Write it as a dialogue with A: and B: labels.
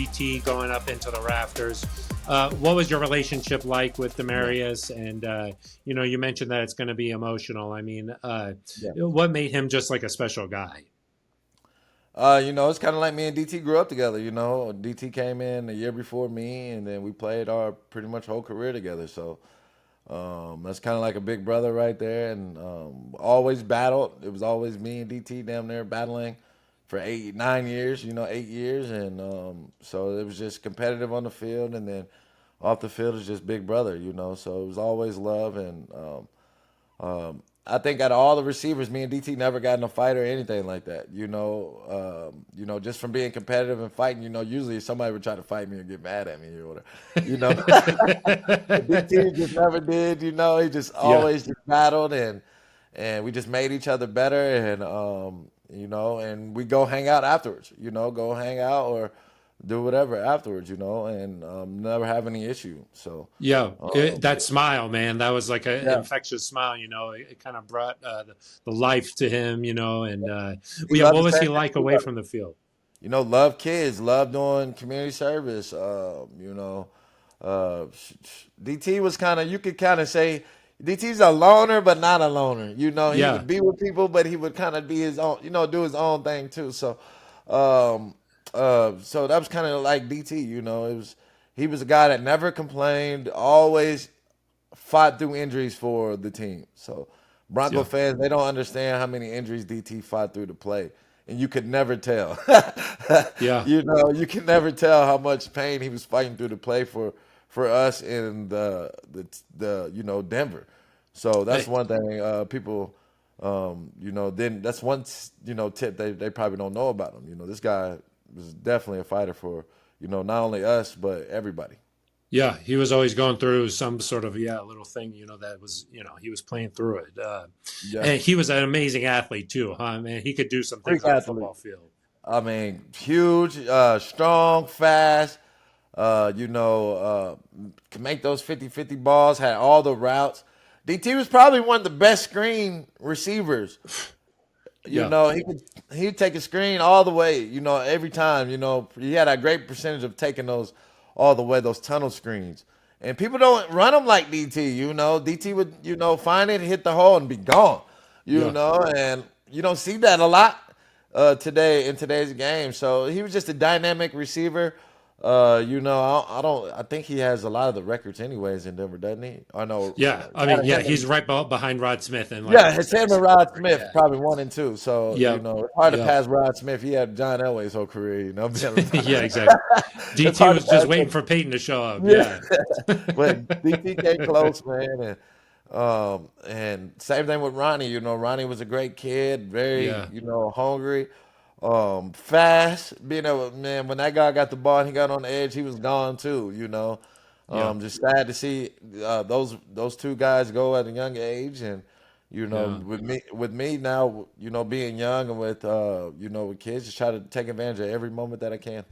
A: DT going up into the rafters. What was your relationship like with Demaryius? And, you mentioned that it's going to be emotional. I mean,
B: Yeah.
A: what made him just like a special guy?
B: It's kind of like me and DT grew up together. DT came in a year before me, and then we played our pretty much whole career together. So that's kind of like a big brother right there, and always battled. It was always me and DT down there battling for 8, 9 years. 8 years, and so it was just competitive on the field, and then off the field is just big brother. So it was always love, and I think out of all the receivers, me and DT never got in a fight or anything like that. Just from being competitive and fighting. Usually somebody would try to fight me or get mad at me or whatever. You know, DT just never did. He just
A: Yeah.
B: always just battled, and we just made each other better, and and we go hang out afterwards. Go hang out or do whatever afterwards. And never have any issue. So
A: Yeah,
B: um,
A: that smile, man, that was like an
B: yeah,
A: infectious smile. It kind of brought the life to him. And
B: he
A: yeah,
B: loved
A: what
B: the
A: was
B: same
A: he
B: thing
A: like
B: we
A: away
B: love.
A: from the field?
B: Love kids, love doing community service. DT was kind of, you could kind of say, DT's a loner, but not a loner. He
A: Yeah,
B: would be with people, but he would kind of be his own, do his own thing too. Um, so that was kind of like DT. He was a guy that never complained, always fought through injuries for the team. So Bronco
A: yeah,
B: fans, they don't understand how many injuries DT fought through to play. And you could never tell.
A: yeah.
B: You can never tell how much pain he was fighting through to play for us in the Denver. So that's
A: Hey,
B: one thing people then that's one tip they probably don't know about him. This guy was definitely a fighter for not only us but everybody.
A: yeah, he was always going through some sort of little thing. That was he was playing through it.
B: Yeah,
A: And he was an amazing athlete too, huh? Man, he could do some things
B: freak
A: on a
B: athlete.
A: football field.
B: I mean, huge, strong, fast. Can make those 50-50 balls. Had all the routes. DT was probably one of the best screen receivers.
A: Yeah,
B: He'd take a screen all the way. Every time. He had a great percentage of taking those all the way. Those tunnel screens. And people don't run them like DT. DT would find it, hit the hole, and be gone.
A: yeah.
B: And you don't see that a lot today in today's game. So he was just a dynamic receiver. I think he has a lot of the records anyways in Denver, doesn't he? I know.
A: Yeah, I mean,
B: Out of
A: yeah,
B: him
A: he's
B: and,
A: right behind Rod Smith and like
B: yeah, it's him and
A: sacks.
B: Rod Smith,
A: Yeah,
B: probably 1 and 2. So
A: yeah,
B: it's hard to
A: yeah,
B: pass Rod Smith. He had John Elway's whole career.
A: yeah, exactly.
B: It's
A: DT
B: hard to
A: was just
B: pass
A: waiting
B: him.
A: for Peyton to show up.
B: Yeah,
A: Yeah,
B: but DT came close, man, and same thing with Ronnie. Ronnie was a great kid, very
A: yeah,
B: hungry, fast. Being able, man, when that guy got the ball and he got on the edge, he was gone too.
A: yeah,
B: Just sad to see those two guys go at a young age, and
A: yeah.
B: with me now, being young and with with kids, just try to take advantage of every moment that I can.